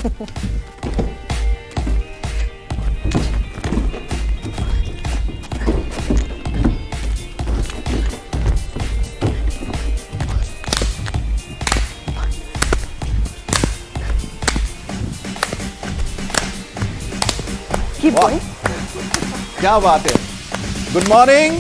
क्या बात है। Good morning.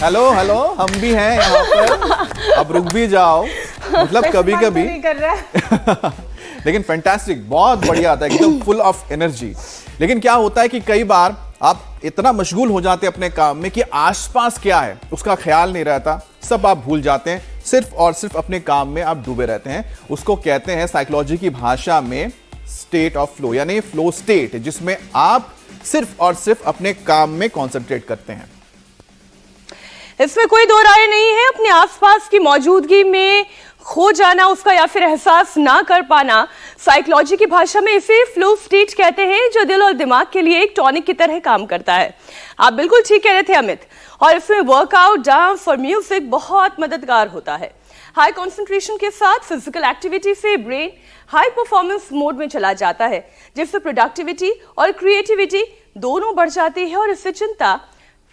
हेलो हेलो, हम भी हैं यहाँ पर। अब रुक भी जाओ, मतलब कभी कभी नहीं कर रहा है। लेकिन फैंटास्टिक, बहुत बढ़िया आता है, एकदम फुल ऑफ एनर्जी। लेकिन क्या होता है कि कई बार आप इतना मशगूल हो जाते हैं अपने काम में कि आसपास क्या है उसका ख्याल नहीं रहता, सब आप भूल जाते हैं, सिर्फ और सिर्फ अपने काम में आप डूबे रहते हैं। उसको कहते हैं साइकोलॉजी की भाषा में स्टेट ऑफ फ्लो, यानी फ्लो स्टेट, जिसमें आप सिर्फ और सिर्फ अपने काम में कॉन्सेंट्रेट करते हैं। इसमें कोई दो राय नहीं है। अपने आसपास की मौजूदगी में खो जाना, उसका या फिर एहसास ना कर पाना, साइकोलॉजी की भाषा में इसे फ्लो स्टेट कहते हैं, जो दिल और दिमाग के लिए एक टॉनिक की तरह काम करता है। आप बिल्कुल ठीक कह रहे थे अमित। और इसमें वर्कआउट, डांस और म्यूजिक बहुत मददगार होता है। हाई कंसंट्रेशन के साथ फिजिकल एक्टिविटी से ब्रेन हाई परफॉर्मेंस मोड में चला जाता है, जिससे प्रोडक्टिविटी और क्रिएटिविटी दोनों बढ़ जाती है और इससे चिंता,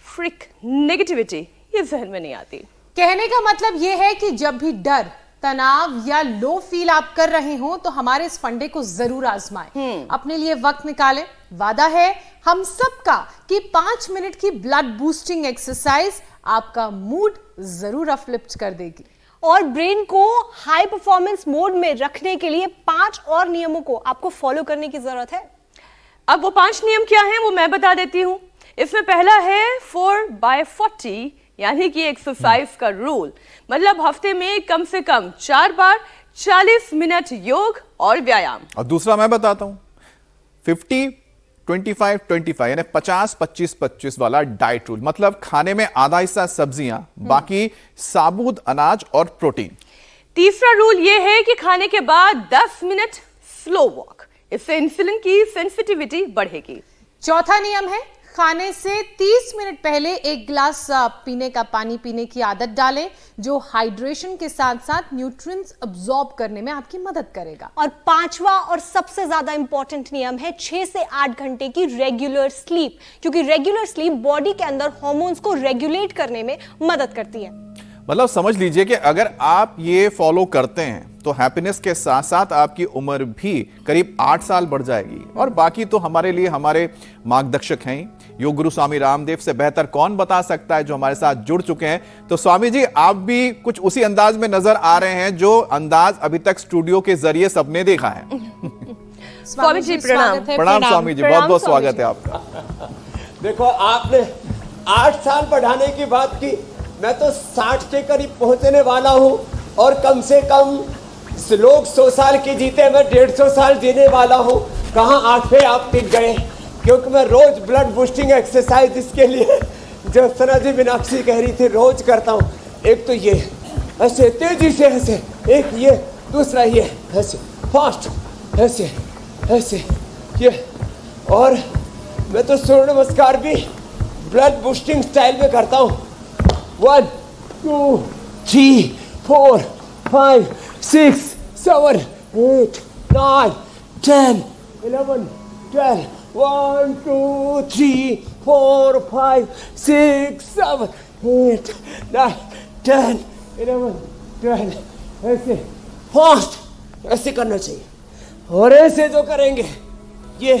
फ्रिक, नेगेटिविटी ये जहन में नहीं आती। कहने का मतलब यह है कि जब भी डर, तनाव या लो फील आप कर रहे हो तो हमारे इस फंडे को जरूर आजमाएं। अपने लिए वक्त निकालें। वादा है हम सबका कि 5 मिनट की ब्लड बूस्टिंग एक्सरसाइज आपका मूड जरूर अपलिफ्ट कर देगी। और ब्रेन को हाई परफॉर्मेंस मोड में रखने के लिए 5 और नियमों को आपको फॉलो करने की जरूरत है। अब वो 5 नियम क्या हैं वो मैं बता देती हूँ। इसमें पहला है 4x40, यानी कि एक्सरसाइज का रूल। मतलब हफ्ते में कम से कम 4 बार 40 मिनट योग और व्यायाम। और दूसरा मैं बताता हूं, 50-25-25, यानी 50-25-25 वाला डाइट रूल। मतलब खाने में आधा हिस्सा सब्जियां, बाकी साबुत अनाज और प्रोटीन। तीसरा रूल यह है कि खाने के बाद 10 मिनट स्लो वॉक, इससे इंसुलिन की सेंसिटिविटी बढ़ेगी। चौथा नियम है खाने से 30 मिनट पहले 1 गिलास पीने का पानी पीने की आदत डालें, जो हाइड्रेशन के साथ साथ न्यूट्रिएंट्स अब्सॉर्ब करने में आपकी मदद करेगा। और 5वां और सबसे ज्यादा इंपॉर्टेंट नियम है 6 से 8 घंटे की रेगुलर स्लीप, क्योंकि रेगुलर स्लीप बॉडी के अंदर हार्मोन्स को रेगुलेट करने में मदद करती है। मतलब समझ लीजिए कि अगर आप ये फॉलो करते हैं तो हैप्पीनेस के साथ साथ आपकी उम्र भी करीब 8 साल बढ़ जाएगी। और बाकी तो हमारे लिए हमारे मार्गदर्शक हैं, योग गुरु स्वामी रामदेव से बेहतर कौन बता सकता है, जो हमारे साथ जुड़ चुके हैं। तो स्वामी जी, आप भी कुछ उसी अंदाज में नजर आ रहे हैं जो अंदाज अभी तक स्टूडियो के जरिए सबने देखा है। स्वामी जी प्रणाम। प्रणाम स्वामी जी, बहुत बहुत स्वागत है आपका। देखो, आपने 8 साल बढ़ाने की बात की, मैं तो 60 के करीब पहुंचने वाला हूं। और कम से कम लोग 100 साल के जीते, मैं 150 साल जीने वाला हूं। कहाँ 8 पे आप टिक गए? क्योंकि मैं रोज ब्लड बूस्टिंग एक्सरसाइज इसके लिए जो सना जी मीनाक्षी कह रही थी रोज करता हूँ। एक तो ये ऐसे तेजी से ऐसे, एक ये, दूसरा ये ऐसे फास्ट, ऐसे ऐसे ये। और मैं तो सूर्य नमस्कार भी ब्लड बूस्टिंग स्टाइल में करता हूँ। 1 2 3 4 5 6 7 8 9 10 11 12 1 2 3 4 5 6 7 8 9 10 11 12। ऐसे फास्ट ऐसे करना चाहिए। और ऐसे जो करेंगे ये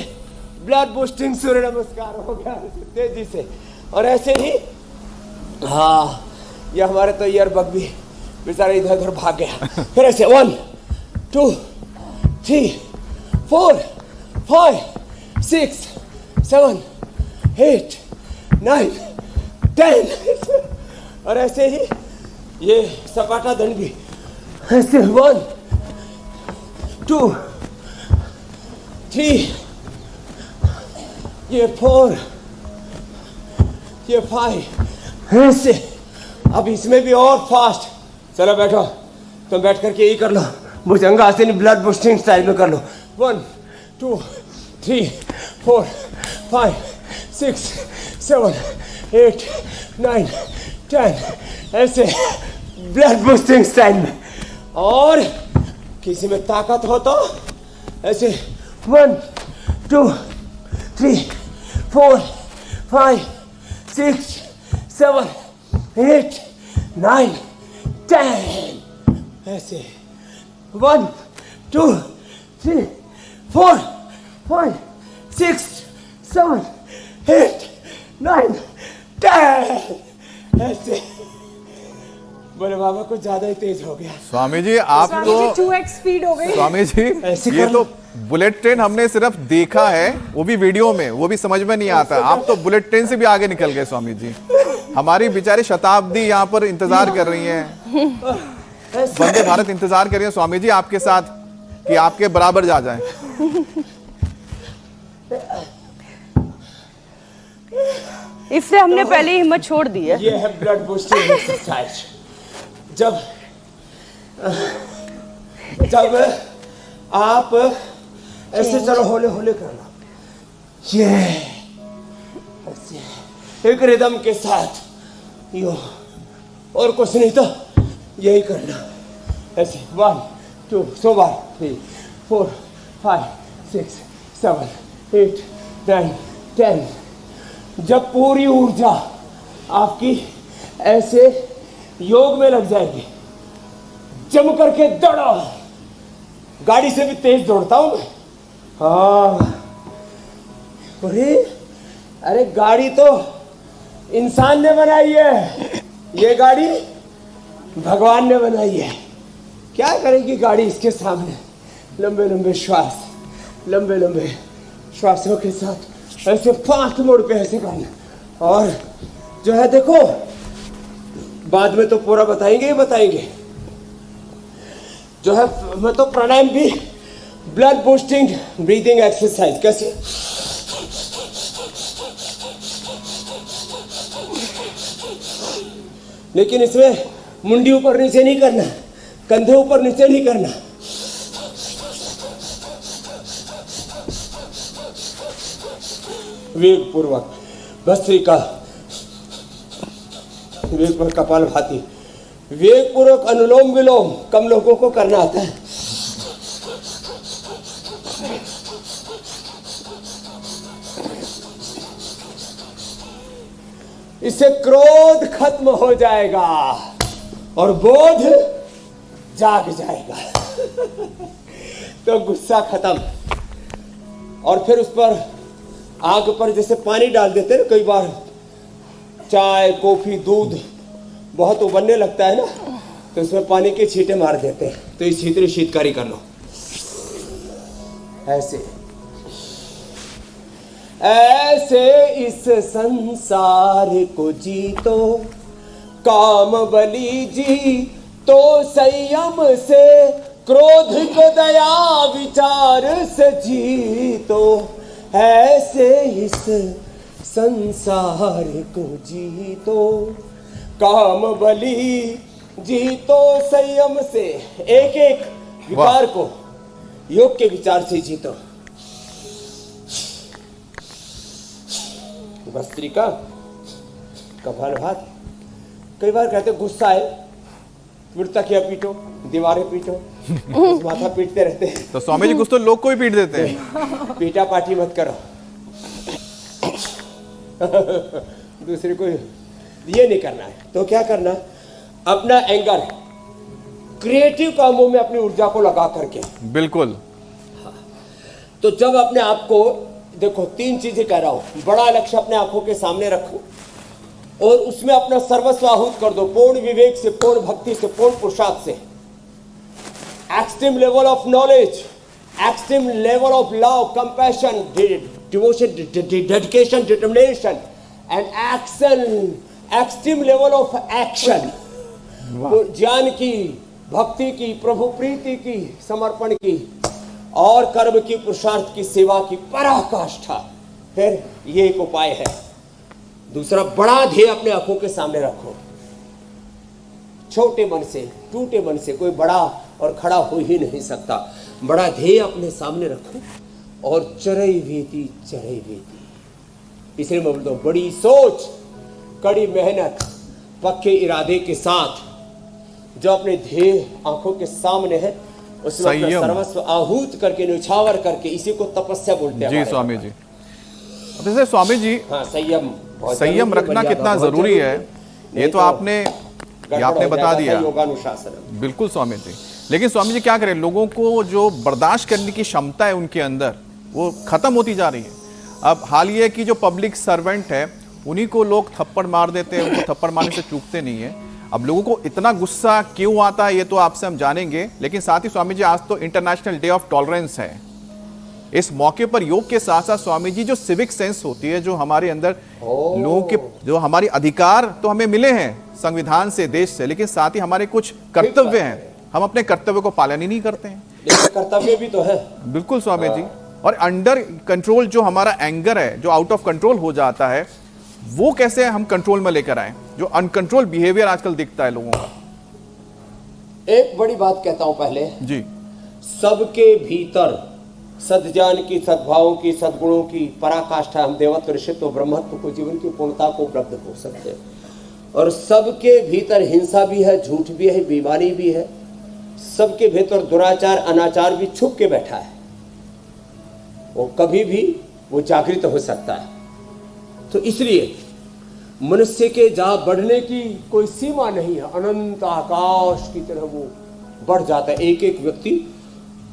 ब्लड बूस्टिंग सूर्य नमस्कार हो गया तेजी से। और ऐसे ही, हाँ, ये हमारे तो ईयरबग भी बेचारा इधर उधर भाग गया। फिर ऐसे 1 2 3 4 5 6 7 8 9 10। और ऐसे ही ये सपाटा दंड भी ऐसे 1 2 3 ये 4 ये 5 ऐसे। अब इसमें भी और फास्ट। चलो बैठो, तुम बैठ करके यही कर लो, भुजंगासन ब्लड बूस्टिंग स्टाइल में कर लो। 1 2 3 4 5 6 7 8 9 10 ऐसे ब्लड बूस्टिंग स्टाइल में। और किसी में ताकत हो तो ऐसे 1 2 3 4 5 6 7 8 9 10 ऐसे 1 2 3 4 5 6 7 8 9 10 ऐसे। बोले बाबा कुछ ज्यादा ही तेज हो गया। स्वामी जी आप स्वामी तो जी 2x स्पीड हो गई। स्वामी जी ऐसे ये कर तो बुलेट ट्रेन हमने सिर्फ देखा है, वो भी वीडियो में, वो भी समझ में नहीं आता। आप तो बुलेट ट्रेन से भी आगे निकल गए स्वामी जी। हमारी बेचारी शताब्दी यहाँ पर इंतजार कर रही हैं, वंदे भारत इंतजार कर रही है स्वामी जी आपके साथ कि आपके बराबर जा जाए। इसलिए हमने पहले ही हिम्मत छोड़ दी है। ये है ब्लड बूस्टिंग एक्सरसाइज। जब आप ऐसे चलो होले होले करना, ये ऐसे एक रिदम के साथ यो, और कुछ नहीं तो यही करना ऐसे 1 2 so 1 3 4 5 6 7 8 9 10। जब पूरी ऊर्जा आपकी ऐसे योग में लग जाएगी, जम करके दौड़ो। गाड़ी से भी तेज दौड़ता हूं मैं। हाँ अरे गाड़ी तो इंसान ने बनाई है, ये गाड़ी भगवान ने बनाई है। क्या करेगी गाड़ी इसके सामने? लंबे लंबे श्वास, लंबे लंबे श्वासों के साथ ऐसे 5 मोड़ पे ऐसे करना। और जो है देखो, बाद में तो पूरा बताएंगे ही बताएंगे। जो है मैं तो प्राणायाम भी ब्लड बूस्टिंग ब्रीदिंग एक्सरसाइज कैसे, लेकिन इसमें मुंडी ऊपर नीचे नहीं करना, कंधे ऊपर नीचे नहीं करना। वेग पूर्वक भस्त्रिका, वेग पर कपालभाति, वेग पूर्वक अनुलोम विलोम कम लोगों को करना आता है। इससे क्रोध खत्म हो जाएगा और बोध जाग जाएगा। तो गुस्सा खत्म। और फिर उस पर आग पर जैसे पानी डाल देते हैं, कई बार चाय कॉफी दूध बहुत उबलने लगता है ना, तो उसमें पानी के छींटे मार देते हैं। तो इस शीतली शीतकारी कर लो ऐसे ऐसे। इस संसार को जीतो, काम बली जी तो संयम से, क्रोध को दया विचार से जीतो। ऐसे इस संसार को जीतो, काम बली जीतो संयम से। एक एक विकार को योग के विचार से जीतो। भस्त्रिका, कपालभाति। कई बार कहते गुस्सा है, तकिया पीटो, दीवारें पीटो, माथा पीटते रहते हैं। तो स्वामी जी कुछ तो लोग को ही पीट देते हैं। पीटा पाटी मत करो। दूसरे को ये नहीं करना है। तो क्या करना, अपना एंगर क्रिएटिव कामों में अपनी ऊर्जा को लगा करके। बिल्कुल। तो जब अपने आप को देखो, 3 चीजें कह रहा हूं। बड़ा लक्ष्य अपने आंखों के सामने रखो और उसमें अपना सर्वस्व आहूत कर दो, पूर्ण विवेक से, पूर्ण भक्ति से, पूर्ण पुरुषार्थ से। Extreme level of knowledge, extreme level of love, compassion, devotion, dedication, determination and action, extreme level of action. ज्ञान की, भक्ति की, प्रभु प्रीति की, समर्पण की और कर्म की, पुरुषार्थ की, सेवा की पराकाष्ठा। फिर ये एक उपाय है। दूसरा, बड़ा ध्येय अपने आंखों के सामने रखो। छोटे मन से, टूटे मन से कोई बड़ा और खड़ा हो ही नहीं सकता। बड़ा ध्येय अपने सामने रखो और चरई वेती, चरई वेती। इसलिए मैं बोलता हूं, बड़ी सोच, कड़ी मेहनत, पक्के इरादे के साथ जो अपने ध्येय आंखों के सामने है, उसमें अपना संयम। सर्वस्व आहूत करके न्यौछावर करके इसी को तपस्या बोलते हैं जी हमारे स्वामी यहाँ। जी। अब जैसे स्वामी जी हाँ, संयम बहुत संयम जरूरी है, रखना मर्यादा कितना बहुत जरूरी है, नहीं ये तो आपने गड़बड़ बता हो दिया। जाएगा योगानुशासन। बिल्कुल स्वामी जी। लेकिन स्वामी जी क्या करें, लोगों को जो बर्दाश्त करने की क्षमता है उनके अंदर वो खत्म होती जा रही है। अब हाल ये है कि जो पब्लिक सर्वेंट है उन्हीं को लोग थप्पड़ मार देते हैं, उनको थप्पड़ मारने से चूकते नहीं है। अब लोगों को इतना गुस्सा क्यों आता है ये तो आपसे हम जानेंगे, लेकिन साथ ही स्वामी जी आज तो इंटरनेशनल डे ऑफ टॉलरेंस है। इस मौके पर योग के साथ साथ स्वामी जी जो सिविक सेंस होती है, जो हमारे अंदर लोगों के जो हमारे अधिकार तो हमें मिले हैं संविधान से, देश से, लेकिन साथ ही हमारे कुछ कर्तव्य हैं, हम अपने कर्तव्य को पालन ही नहीं करते हैं। लेकिन कर्तव्य भी तो है। बिल्कुल स्वामी जी। और अंडर कंट्रोल जो हमारा एंगर है, जो आउट ऑफ कंट्रोल हो जाता है, वो कैसे हम कंट्रोल में लेकर आए, जो अनकंट्रोल बिहेवियर आजकल दिखता है लोगों का। एक बड़ी बात कहता हूं पहले, जी सबके भीतर सद्ज्ञान की, सद्भावों की, सद्गुणों की पराकाष्ठा, हम देवत्व, ऋषित्व, ब्रह्मत्व को, जीवन की पूर्णता को उपलब्ध हो सकते हैं। और सबके भीतर हिंसा भी है, झूठ भी है, बीमारी भी है। सबके भीतर दुराचार, अनाचार भी छुप के बैठा है, वो कभी भी वो जागृत हो सकता है। तो इसलिए मनुष्य के जहां बढ़ने की कोई सीमा नहीं है, अनंत आकाश की तरह वो बढ़ जाता है। एक एक व्यक्ति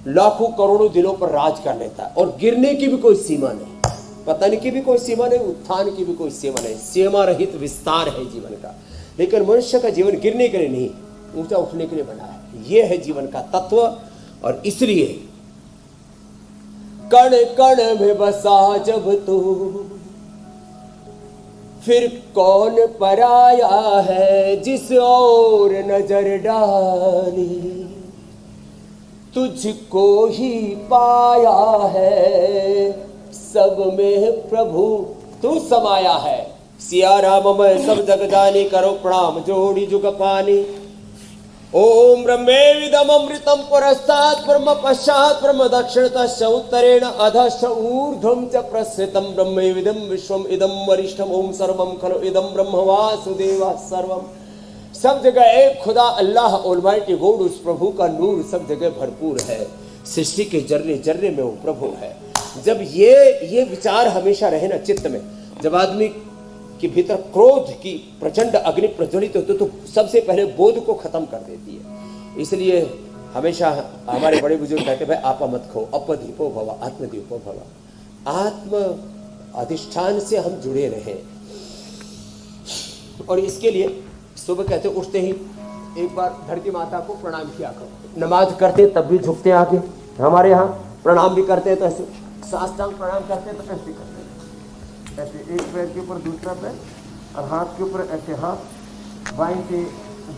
लाखों करोड़ों दिलों पर राज कर लेता है और गिरने की भी कोई सीमा नहीं, पतन की भी कोई सीमा नहीं, उत्थान की भी कोई सीमा नहीं। सीमा रहित विस्तार है जीवन का। लेकिन मनुष्य का जीवन गिरने के लिए नहीं, ऊंचा उठने के लिए बना है। यह है जीवन का तत्व। और इसलिए कण कण में बसा जब तू, फिर कौन पराया है जिस और नजर डाली, तुझको ही पाया है सब में प्रभु तू समाया है। सिया राम मैं सब जग जानी, करो प्रणाम जोड़ी जुग पानी। ओम ब्रह्मेविदम अमृतम पुरस्तात् ब्रह्म पश्चात् ब्रह्म दक्षिणतश्च उत्तरेण अधश्च ऊर्ध्वं च प्रस्थितं ब्रह्मेविदं विश्वम इदं वरिष्ठम। ओम सर्वं खलु इदं ब्रह्म वासुदेवः सर्वम। सब जगह एक खुदा अल्लाह ऑलमाइटी गॉड, उस प्रभु का नूर सब जगह भरपूर है। सृष्टि के जर्रे जर्रे में वो प्रभु है। जब ये विचार हमेशा रहे ना चित्त में, जब आदमी के भीतर क्रोध की प्रचंड अग्नि प्रज्वलित होती तो सबसे पहले बोध को खत्म कर देती है। इसलिए हमेशा हमारे बड़े बुजुर्ग कहते भाई आपा मत खो, अपदीपो भव, आत्मदीपो भव। आत्म अधिष्ठान से हम जुड़े रहे। और इसके लिए सुबह कहते उठते ही एक बार धरती माता को प्रणाम किया करो। नमाज करते तब भी झुकते आगे, हमारे यहाँ प्रणाम भी करते हैं तो ऐसे साष्टांग प्रणाम करते हैं तो ऐसे करते हैं, ऐसे एक पैर के ऊपर दूसरा पैर और हाथ के ऊपर ऐसे हाथ, बाएं से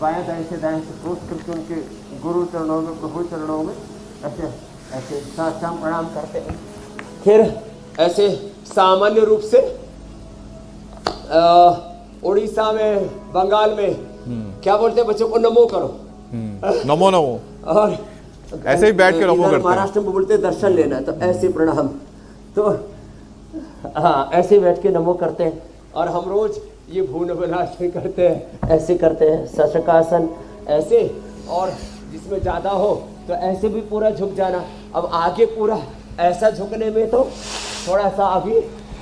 बाएं, दाएं से दाएं से क्रोस करके उनके गुरु चरणों में, प्रभु चरणों में ऐसे ऐसे साष्टांग प्रणाम करते हैं। फिर ऐसे सामान्य रूप से उड़ीसा में, बंगाल में क्या बोलते हैं बच्चों को, नमो करो, नमो नमो। और ऐसे ही बैठ के नमो करते हैं। महाराष्ट्र में बोलते हैं दर्शन लेना, तो ऐसे प्रणाम, तो हाँ ऐसे बैठ के नमो करते हैं। और हम रोज ये भूनभनासन करते हैं, ऐसे करते हैं, शशकासन ऐसे। और जिसमें ज़्यादा हो तो ऐसे भी पूरा झुक जाना। अब आगे पूरा ऐसा झुकने में तो थोड़ा सा अभी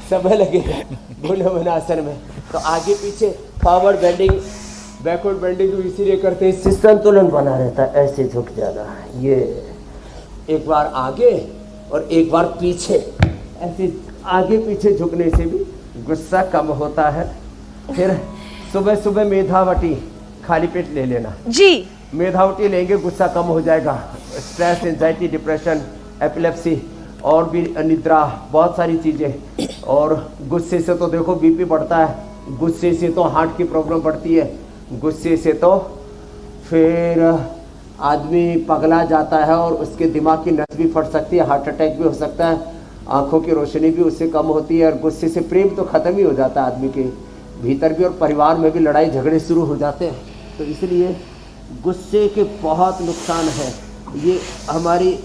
समय लगेगा भूनभनासन में, तो आगे पीछे फॉरवर्ड बेंडिंग, बैकवर्ड बेंडिंग भी इसीलिए करते हैं, इससे संतुलन बना रहता है। ऐसे झुक जाना, ये एक बार आगे और एक बार पीछे, ऐसे आगे पीछे झुकने से भी गुस्सा कम होता है। फिर सुबह सुबह मेधावटी खाली पेट ले लेना जी। मेधावटी लेंगे गुस्सा कम हो जाएगा। स्ट्रेस, एंजाइटी, डिप्रेशन, एपिलेप्सी और भी निद्रा, बहुत सारी चीज़ें। और गुस्से से तो देखो बीपी बढ़ता है, गुस्से से तो हार्ट की प्रॉब्लम बढ़ती है, गुस्से से तो फिर आदमी पगला जाता है और उसके दिमाग की नस भी फट सकती है, हार्ट अटैक भी हो सकता है, आंखों की रोशनी भी उससे कम होती है। और गुस्से से प्रेम तो ख़त्म ही हो जाता है आदमी के भीतर भी, और परिवार में भी लड़ाई झगड़े शुरू हो जाते हैं। तो इसलिए गुस्से के बहुत नुकसान है। ये हमारी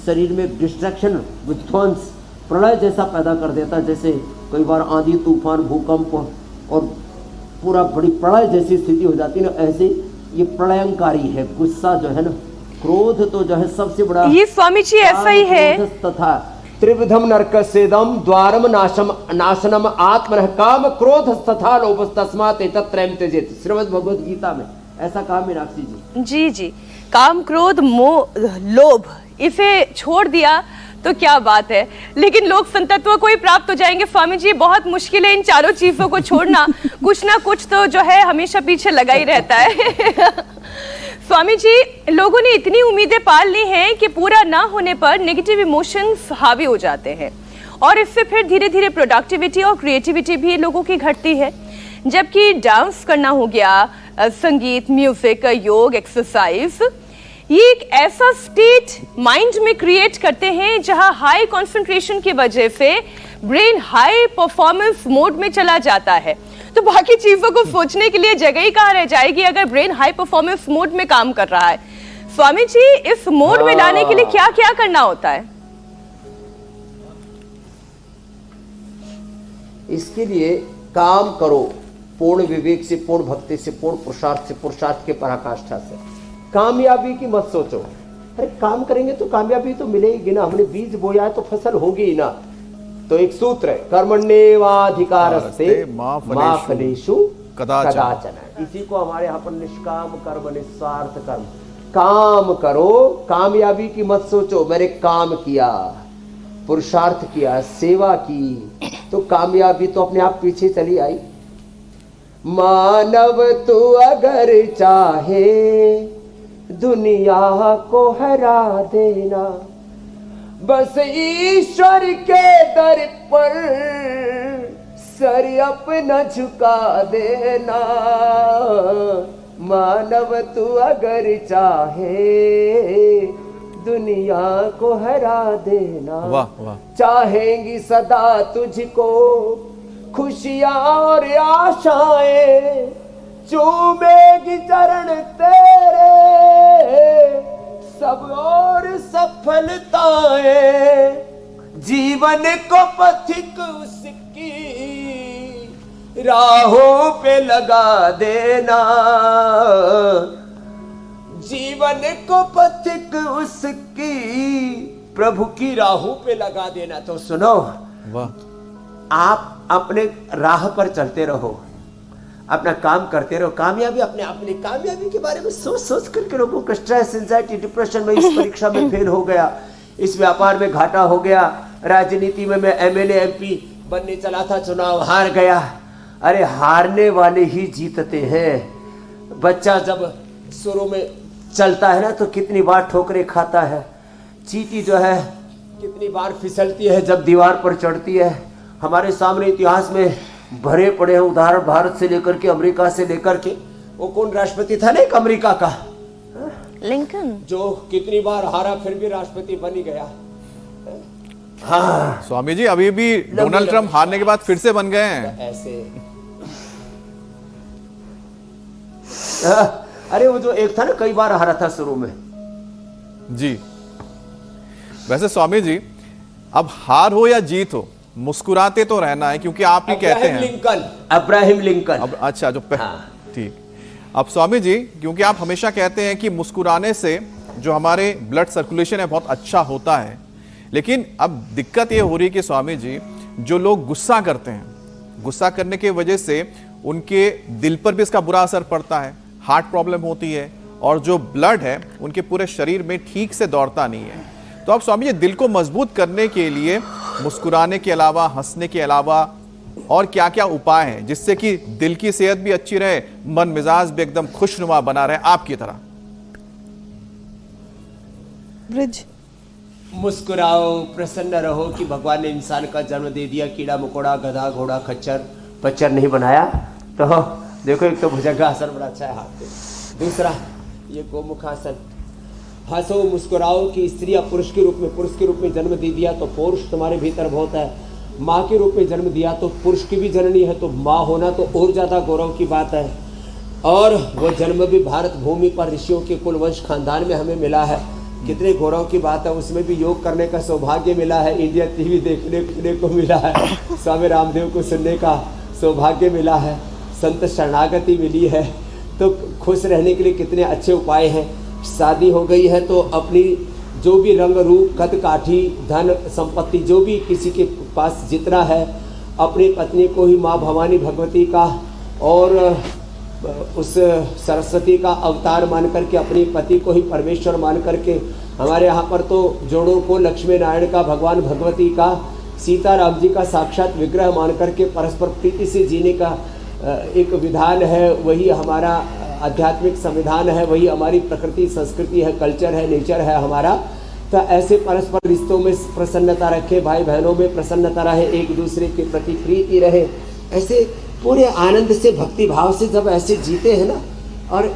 शरीर में डिस्ट्रैक्शन, विध्वंस, प्रलय जैसा पैदा कर देता है। जैसे कई बार आंधी तूफान, भूकंप और पूरा बड़ी प्रलय जैसी स्थिति हो जाती है ना, ऐसे ये प्रलयंकारी है गुस्सा जो है ना। क्रोध तो जो है सबसे बड़ा, ये स्वामी जी ऐसा ही है। काम, क्रोध तथा त्रिविधम नरकस्येदम द्वारम नाशनम आत्मनः काम क्रोध तथा लोभ तस्मात् एतत्त्रयम् त्यजेत्। श्रीमद् भगवद गीता में ऐसा कहा मीनाक्षी जी। जी जी, काम क्रोध मोह लोभ, इसे छोड़ दिया तो क्या बात है। लेकिन लोग संतत्व को ही प्राप्त हो जाएंगे स्वामी जी। बहुत मुश्किल है इन चारों चीजों को छोड़ना। कुछ ना कुछ तो जो है हमेशा पीछे लगा ही रहता है। स्वामी जी, लोगों ने इतनी उम्मीदें पाल ली हैं कि पूरा ना होने पर नेगेटिव इमोशंस हावी हो जाते हैं और इससे फिर धीरे धीरे प्रोडक्टिविटी और क्रिएटिविटी भी लोगों की घटती है। जबकि डांस करना हो गया, संगीत, म्यूजिक, योग, एक्सरसाइज, ये एक ऐसा स्टेट माइंड में क्रिएट करते हैं जहां हाई कंसंट्रेशन की वजह से ब्रेन हाई परफॉर्मेंस मोड में चला जाता है। तो बाकी चीजों को सोचने के लिए जगह ही कहाँ रह जाएगी अगर ब्रेन हाई परफॉर्मेंस मोड में काम कर रहा है। स्वामी जी, इस मोड में लाने के लिए क्या क्या करना होता है? इसके लिए काम करो पूर्ण विवेक से, पूर्ण भक्ति से, पूर्ण पुरुषार्थ से, पुरुषार्थ के पराकाष्ठा से। कामयाबी की मत सोचो। अरे काम करेंगे तो कामयाबी तो मिलेगी ना, हमने बीज बोया है तो फसल होगी ही ना। तो एक सूत्र है, कर्मण्येवाधिकारस्ते मा फलेषु कदाचन। इसी को हमारे यहाँ पर निष्काम कर्म, निस्वार्थ कर्म। काम करो, कामयाबी की मत सोचो। मैंने काम किया, पुरुषार्थ किया, सेवा की, तो कामयाबी तो अपने आप पीछे चली आई। मानव तू अगर चाहे दुनिया को हरा देना, बस ईश्वर के दर पर सर अपना झुका देना। मानव तू अगर चाहे दुनिया को हरा देना। वाह वाह। चाहेंगी सदा तुझको खुशियां और आशाएं, चूमेगी चरण तेरे सब और सफलताएं। जीवन को पथिक उसकी राहों पे लगा देना। जीवन को पथिक उसकी प्रभु की राहों पे लगा देना। तो सुनो, वाह, आप अपने राह पर चलते रहो, अपना काम करते रहो। कामयाबी अपने आप में, कामयाबी के बारे में सोच सोच करके लोगों को स्ट्रेस, एंजाइटी, डिप्रेशन में, इस परीक्षा में फेल हो गया, इस व्यापार में घाटा हो गया, राजनीति में मैं एमएलए एमपी बनने चला था, चुनाव हार गया। अरे हारने वाले ही जीतते हैं। बच्चा जब शुरू में चलता है ना तो कितनी बार ठोकरें खाता है। चींटी जो है कितनी बार फिसलती है जब दीवार पर चढ़ती है। हमारे सामने इतिहास में भरे पड़े हैं उदाहरण, भारत से लेकर के अमेरिका से लेकर के, वो कौन राष्ट्रपति था ना एक अमेरिका का, लिंकन, जो कितनी बार हारा फिर भी राष्ट्रपति बन ही गया। हाँ स्वामी जी, अभी भी डोनाल्ड ट्रंप हारने के बाद फिर से बन गए हैं। ऐसे अरे वो जो एक था ना कई बार हारा था शुरू में। जी, वैसे स्वामी जी, अब हार हो या जीत हो, मुस्कुराते तो रहना है, क्योंकि आप ही कहते हैं अब्राहम लिंकन। अब अच्छा, जो हाँ। ठीक। अब स्वामी जी, क्योंकि आप हमेशा कहते हैं कि मुस्कुराने से जो हमारे ब्लड सर्कुलेशन है बहुत अच्छा होता है, लेकिन अब दिक्कत ये हो रही है कि स्वामी जी, जो लोग गुस्सा करते हैं, गुस्सा करने की वजह से उनके दिल पर भी इसका बुरा असर पड़ता है, हार्ट प्रॉब्लम होती है, और जो ब्लड है उनके पूरे शरीर में ठीक से दौड़ता नहीं है। तो अब स्वामी जी, दिल को मजबूत करने के लिए मुस्कुराने के अलावा, हंसने के अलावा और क्या क्या उपाय हैं जिससे कि दिल की सेहत भी अच्छी रहे, मन मिजाज भी एकदम खुशनुमा बना रहे आपकी तरह? ब्रिज, मुस्कुराओ, प्रसन्न रहो कि भगवान ने इंसान का जन्म दे दिया, कीड़ा मकोड़ा, गधा घोड़ा खच्चर पच्चर नहीं बनाया। तो देखो, एक तो भुजंगासन बड़ा अच्छा है हाथ पे, दूसरा ये गोमुखासन। हंसो, मुस्कुराओ कि स्त्री या पुरुष के रूप में जन्म दे दिया तो पुरुष तुम्हारे भीतर बहुत है। माँ के रूप में जन्म दिया तो पुरुष की भी जननी है, तो माँ होना तो और ज़्यादा गौरव की बात है। और वो जन्म भी भारत भूमि पर ऋषियों के कुलवंश खानदान में हमें मिला है, कितने गौरव की बात है। उसमें भी योग करने का सौभाग्य मिला है, इंडिया टीवी देखने को मिला है, स्वामी रामदेव को सुनने का सौभाग्य मिला है, संत शरणागति मिली है। तो खुश रहने के लिए कितने अच्छे उपाय हैं। शादी हो गई है तो अपनी जो भी रंग रूप कद काठी धन संपत्ति जो भी किसी के पास जितना है, अपनी पत्नी को ही माँ भवानी भगवती का और उस सरस्वती का अवतार मान करके, अपने पति को ही परमेश्वर मान करके, हमारे यहाँ पर तो जोड़ों को लक्ष्मी नारायण का, भगवान भगवती का, सीताराम जी का साक्षात विग्रह मान करके परस्पर प्रीति से जीने का एक विधान है। वही हमारा आध्यात्मिक संविधान है, वही हमारी प्रकृति संस्कृति है, कल्चर है, नेचर है हमारा। तो ऐसे परस्पर रिश्तों में प्रसन्नता रखे, भाई बहनों में प्रसन्नता रहे, एक दूसरे के प्रति प्रीति रहे, ऐसे पूरे आनंद से भक्ति भाव से जब ऐसे जीते हैं ना। और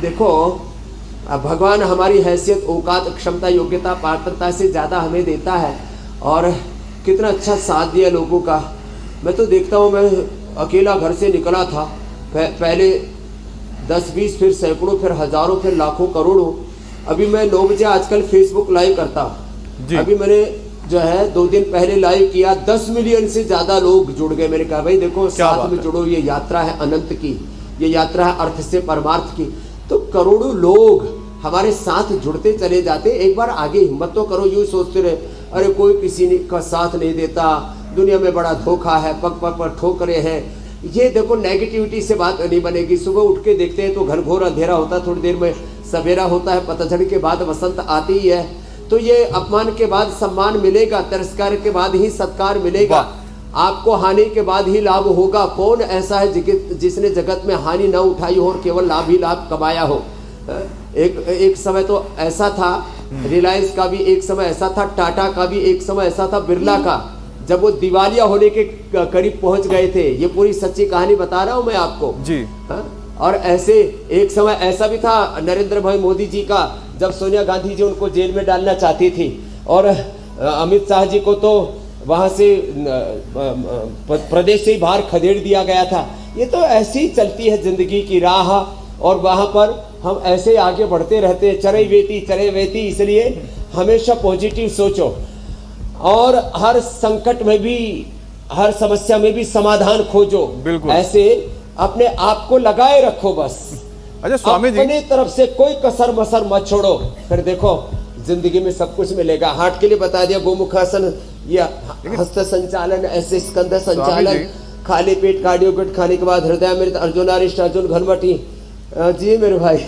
देखो भगवान हमारी हैसियत, औकात, क्षमता, योग्यता, पात्रता से ज़्यादा हमें देता है और कितना अच्छा साथ दिया लोगों का। मैं तो देखता हूँ, मैं अकेला घर से निकला था, पहले 10-20 फिर सैकड़ों फिर हजारों फिर लाखों करोड़ों। अभी मैं 9 बजे आजकल फेसबुक लाइव करता। अभी मैंने जो है 2 दिन पहले लाइव किया, 10 मिलियन से ज़्यादा लोग जुड़ गए। मैंने कहा भाई देखो साथ में जुड़ो, ये यात्रा है अनंत की, ये यात्रा है अर्थ से परमार्थ की। तो करोड़ों लोग हमारे साथ जुड़ते चले जाते। एक बार आगे हिम्मत तो करो। यूँ सोचते रहे अरे कोई किसी का साथ नहीं देता, दुनिया में बड़ा धोखा है, पग पग पर ठोकरे हैं। ये देखो नेगेटिविटी से बात नहीं बनेगी। सुबह उठ के देखते हैं तो घनघोर अंधेरा होता है, थोड़ी देर में सवेरा होता है, पतझड़ के बाद वसंत आती ही है। तो ये अपमान के बाद सम्मान मिलेगा, तिरस्कार के बाद ही सत्कार मिलेगा, आपको हानि के बाद ही लाभ होगा। कौन ऐसा है जिसने जगत में हानि न उठाई हो और केवल लाभ ही लाभ कमाया हो। एक समय तो ऐसा था, रिलायंस का भी एक समय ऐसा था, टाटा का भी एक समय ऐसा था, बिरला का, जब वो दिवालिया होने के करीब पहुंच गए थे। ये पूरी सच्ची कहानी बता रहा हूं मैं आपको जी। और ऐसे एक समय ऐसा भी था नरेंद्र भाई मोदी जी का, जब सोनिया गांधी जी उनको जेल में डालना चाहती थी और अमित शाह जी को तो वहां से प्रदेश से ही बाहर खदेड़ दिया गया था। ये तो ऐसी ही चलती है जिंदगी की राह और वहां पर हम ऐसे आगे बढ़ते रहते हैं, चरे वेती। इसलिए हमेशा पॉजिटिव सोचो और हर संकट में भी, हर समस्या में भी समाधान खोजो। बिल्कुल ऐसे अपने आप को लगाए रखो बस। अच्छा स्वामी जी, अपनी तरफ से कोई कसर मसर मत छोड़ो, फिर देखो जिंदगी में सब कुछ मिलेगा। हार्ट के लिए बता दिया गोमुखासन या हस्त संचालन, ऐसे स्कंध संचालन, खाली पेट कार्डियोगट खाने के बाद हृदयामृत, अर्जुनारिष्ट, अर्जुन घनवटी। जी मेरे भाई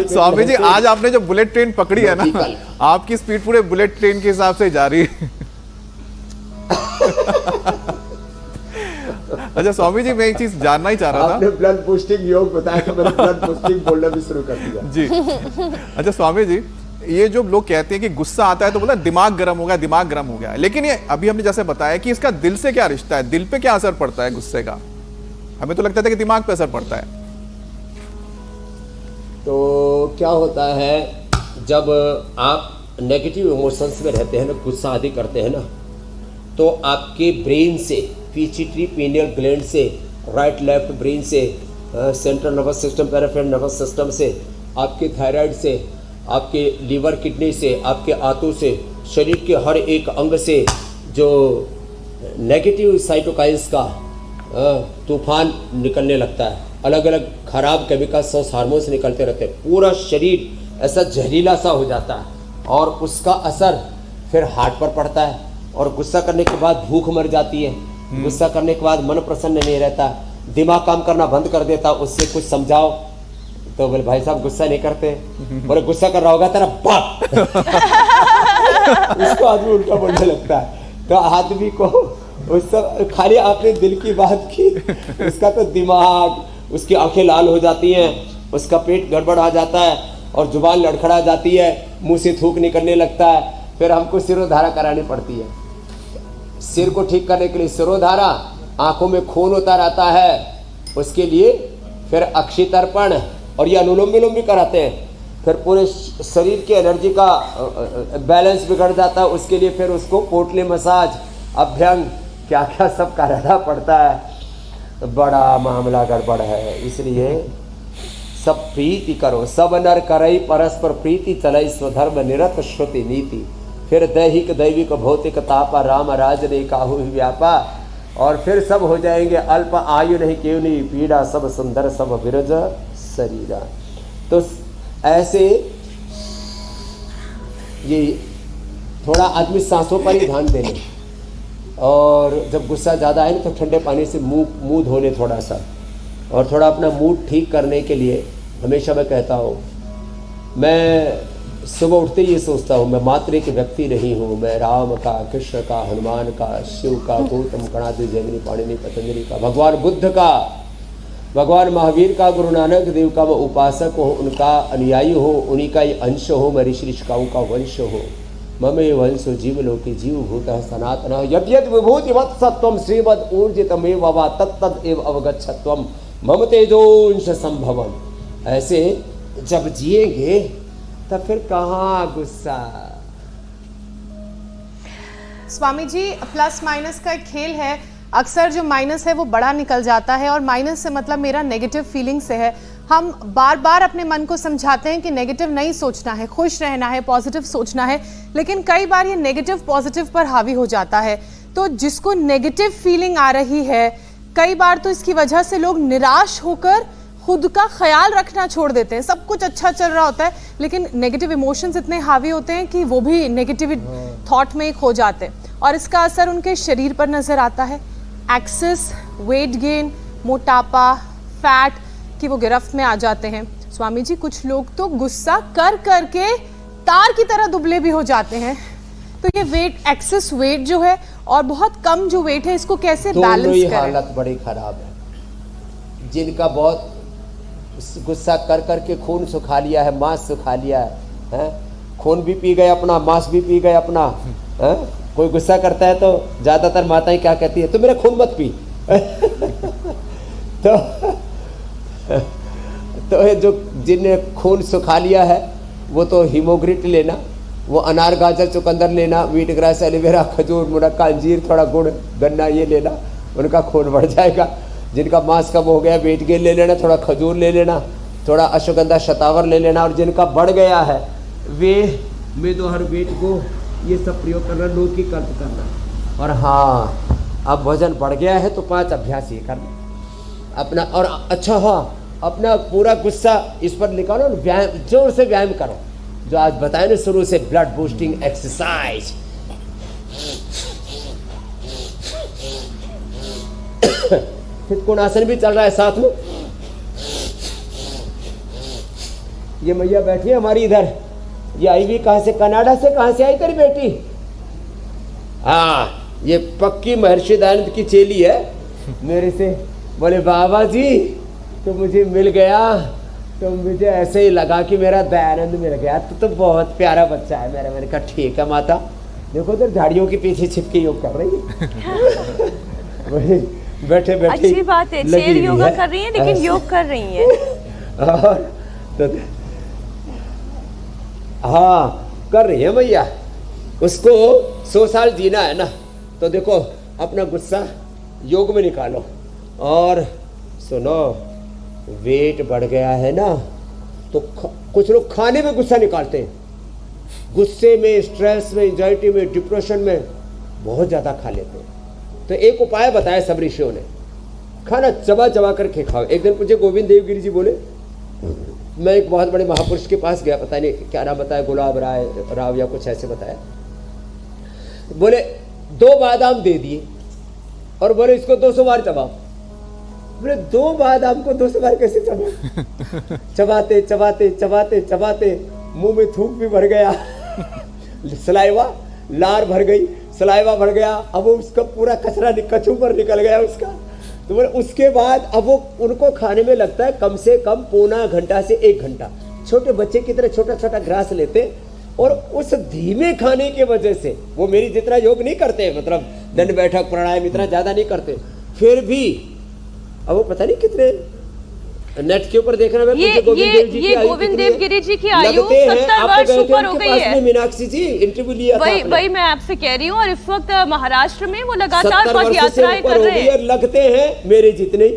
स्वामी जी, आज आपने जो बुलेट ट्रेन पकड़ी है ना, आपकी स्पीड पूरे बुलेट ट्रेन के हिसाब से जा रही है। अच्छा स्वामी जी, मैं एक चीज जानना ही चाह रहा था। आपने ब्लड बूस्टिंग योग बताया तो मैंने ब्लड बूस्टिंग बोलना भी शुरू कर दिया जी। अच्छा स्वामी जी, ये जो लोग कहते हैं कि गुस्सा आता है तो बोला दिमाग गर्म हो गया, दिमाग गर्म हो गया, लेकिन ये अभी हमने जैसे बताया कि इसका दिल से क्या रिश्ता है, दिल पे क्या असर पड़ता है गुस्से का? हमें तो लगता था कि दिमाग पे असर पड़ता है। तो क्या होता है, जब आप नेगेटिव इमोशंस में रहते हैं ना, गुस्सा आदि करते हैं ना, तो आपके ब्रेन से, पिट्यूटरी पीनियल ग्लैंड से, राइट लेफ्ट ब्रेन से, central nervous system, peripheral nervous system से, आपके थायराइड से, आपके लीवर किडनी से, आपके आंतों से, शरीर के हर एक अंग से जो नेगेटिव साइटोकाइंस का तूफान निकलने लगता है। अलग अलग खराब केमिकल्स, हार्मोन्स निकलते रहते हैं। पूरा शरीर ऐसा जहरीला सा हो जाता है और उसका असर फिर हार्ट पर पड़ता है। और गुस्सा करने के बाद भूख मर जाती है, गुस्सा करने के बाद मन प्रसन्न नहीं रहता, दिमाग काम करना बंद कर देता। उससे कुछ समझाओ तो बोले भाई साहब गुस्सा नहीं करते, बोले गुस्सा कर रहा होगा तेरा बाप। उसको आदमी उल्टा बोलने लगता है। तो आदमी को उस सब खाली आपने दिल की बात की, उसका तो दिमाग, उसकी आंखें लाल हो जाती हैं, उसका पेट गड़बड़ आ जाता है और जुबान लड़खड़ा जाती है, मुंह से थूक निकलने लगता है। फिर हमको सिरोधारा करानी पड़ती है। सिर को ठीक करने के लिए सिरोधारा, आंखों में खून उतर आता है, उसके लिए फिर अक्षि तर्पण और ये अनुलोम विलोम भी कराते हैं। फिर पूरे शरीर की एनर्जी का बैलेंस बिगड़ जाता है, उसके लिए फिर उसको पोटली मसाज, अभ्यंग, क्या क्या सब कराना पड़ता है। बड़ा मामला गड़बड़ है। इसलिए सब प्रीति करो, सब नर करई परस्पर प्रीति चलई, स्वधर्म निरत श्रुति नीति। फिर दैहिक दैविक भौतिक तापा, राम राज ने काहू व्यापा। और फिर सब हो जाएंगे अल्प आयु नहीं केवनी पीड़ा, सब सुंदर सब विरज शरीरा। तो ऐसे ये थोड़ा आदमी सांसों पर ही ध्यान दे ले, और जब गुस्सा ज़्यादा है ना तो ठंडे पानी से मुंह धो ले थोड़ा सा, और थोड़ा अपना मूड ठीक करने के लिए हमेशा मैं कहता हूँ, मैं सुबह उठते ही ये सोचता हूँ, मैं मात्र एक व्यक्ति नहीं हूँ, मैं राम का, कृष्ण का, हनुमान का, शिव का, गौतम, कणादि, जैमिनी, पाणिनि, पतंजलि का, भगवान बुद्ध का, भगवान महावीर का, गुरु नानक देव का मैं उपासक हूँ, उनका अनुयायी हूँ, उन्हीं का ये अंश हूँ, मैं ऋषि ऋषिकाओं का वंश हूँ। मम ये वंशो जीवलोके जीवभूतः सनातनः यद्यद् विभूतिवत् सत्वं श्रीमद् ऊर्जितमेव वा तत्तद् एव अवगच्छत्वं मम तेजोंश संभवम्। ऐसे जब जिएंगे तब फिर कहाँ गुस्सा। स्वामी जी, प्लस माइनस का एक खेल है, अक्सर जो माइनस है वो बड़ा निकल जाता है, और माइनस से मतलब मेरा नेगेटिव फीलिंग से है। हम बार बार अपने मन को समझाते हैं कि नेगेटिव नहीं सोचना है, खुश रहना है, पॉजिटिव सोचना है, लेकिन कई बार ये नेगेटिव पॉजिटिव पर हावी हो जाता है। तो जिसको नेगेटिव फीलिंग आ रही है, कई बार तो इसकी वजह से लोग निराश होकर खुद का ख्याल रखना छोड़ देते हैं। सब कुछ अच्छा चल रहा होता है, लेकिन नेगेटिव इमोशंस इतने हावी होते हैं कि वो भी नेगेटिव थॉट में खो जाते हैं, और इसका असर उनके शरीर पर नजर आता है। एक्सेस वेट गेन, मोटापा, फैट की वो गिरफ्त में आ जाते हैं। स्वामी जी, कुछ लोग तो गुस्सा कर करके तार की तरह दुबले भी हो जाते हैं। तो ये वेट, एक्सेस वेट जो है और बहुत कम जो वेट है, इसको कैसे बैलेंस करें? हालत बड़ी खराब है। जिनका बहुत गुस्सा कर करके खून सुखा लिया है, मांस सुखा लिया है, खून भी पी गए अपना, मांस भी पी गए अपना, है? कोई गुस्सा करता है तो ज्यादातर माताएं क्या कहती है, तो मेरा खून मत पी। तो जो जिनने खून सुखा लिया है वो तो हीमोग्रिट लेना, वो अनार, गाजर, चुकंदर लेना, वीट ग्रास, एलोवेरा, खजूर, मुनक्का, अंजीर, थोड़ा गुड़, गन्ना, ये लेना, उनका खून बढ़ जाएगा। जिनका मांस कम हो गया, वेट गेन ले लेना, थोड़ा खजूर ले लेना, थोड़ा अश्वगंधा, शतावर ले लेना, और जिनका बढ़ गया है वे में तो हर वेट को ये सब प्रयोग करना, लोग की कर्त करना। और हाँ, अब वजन बढ़ गया है तो 5 अभ्यास ये करना अपना। और अच्छा, हाँ, अपना पूरा गुस्सा इस पर निकालो, व्यायाम, जोर से व्यायाम करो, जो आज बताए ना शुरू से, ब्लड बूस्टिंग एक्सरसाइज। कोणासन भी चल रहा है साथ में। ये मैया बैठी है हमारी इधर, ये आई भी कहाँ से, कनाडा से। कहाँ से आई तेरी बेटी? हाँ, ये पक्की महर्षि दयानंद की चेली है मेरे से। बोले बाबा जी तो मुझे मिल गया, तो मुझे ऐसे ही लगा कि मेरा दयानंद मिल गया, तो बहुत प्यारा बच्चा है मेरा। मैंने कहा ठीक है माता। देखो तो झाड़ियों के पीछे छिपके योग कर रही है। बैठे बैठे अच्छी बात है, चेयर योगा कर रही है लेकिन योग कर रही है। और तो हाँ, कर रही है भैया। उसको 100 साल जीना है ना, तो देखो अपना गुस्सा योग में निकालो। और सुनो, वेट बढ़ गया है ना, तो कुछ लोग खाने में गुस्सा निकालते हैं। गुस्से में, स्ट्रेस में, एंजाइटी में, डिप्रेशन में बहुत ज़्यादा खा लेते हैं। तो एक उपाय बताया सब ऋषियों ने, खाना चबा चबा करके खाओ। एक दिन मुझे गोविंद देवगिरी जी बोले, मैं एक बहुत बड़े महापुरुष के पास गया, पता नहीं क्या नाम बताया, गुलाब राव या कुछ ऐसे बताया। बोले 2 बादाम दे दिए और बोले इसको 200 बार चबाओ। बोले 2 बादाम को 200 बार कैसे चबाओ? चबाते चबाते चबाते चबाते मुंह में थूक भी भर गया, सलाइवा, लार भर गई, सलाइवा भर गया। अब वो उसका पूरा कचरा कचू पर निकल गया उसका। तो बोले उसके बाद अब वो उनको खाने में लगता है कम से कम पौना घंटा से 1 घंटा। छोटे बच्चे की तरह छोटा छोटा ग्रास लेते, और उस धीमे खाने की वजह से वो मेरी जितना योग नहीं करते, मतलब दंड बैठक प्राणायाम इतना ज़्यादा नहीं करते, फिर भी अब वो पता नहीं कितने नेट के ऊपर देखना। मैं ये गोविंद देवगिरी जी की आयु 70 वर्ष ऊपर हो गई है। मीनाक्षी जी इंटरव्यू लिया था, वही मैं आपसे कह रही हूँ। और इस वक्त महाराष्ट्र में वो लगातार पद यात्राएं कर रहे हैं। लगते हैं मेरे जितने,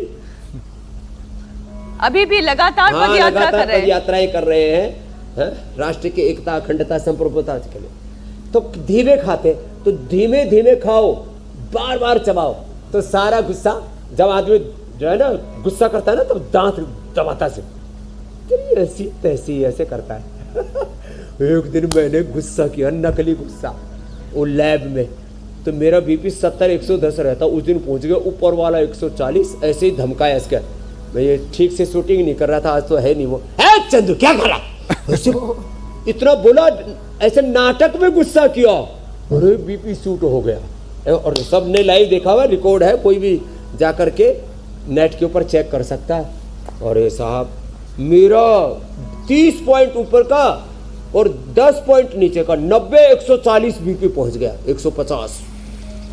अभी भी लगातार पद यात्रा कर रहे हैं, यात्राएं कर रहे हैं राष्ट्र की एकता, अखंडता, संप्रभुता के लिए। तो धीमे खाते, तो धीमे धीमे खाओ, बार बार चबाओ, तो सारा गुस्सा, जब आदमी जो है ना गुस्सा करता है ना, तो दांत दबाता से ऐसी तैसी ऐसे करता है। एक दिन मैंने गुस्सा किया, नकली गुस्सा, वो लैब में, तो मेरा बीपी 70-110 रहता, उस दिन पहुंच गया ऊपर वाला 140, ऐसे ही धमकाया इसका। मैं ये ठीक से शूटिंग नहीं कर रहा था, आज तो है नहीं वो, है चंदू क्या करा ऐसे इतना बोला, ऐसे नाटक में गुस्सा किया, अरे बीपी शूट हो गया। और सबने लाइव देखा हुआ, रिकॉर्ड है, कोई भी जा करके नेट के ऊपर चेक कर सकता है। अरे साहब मेरा 30 पॉइंट ऊपर का और 10 पॉइंट नीचे का 90-140 बीपी पहुंच गया, 150,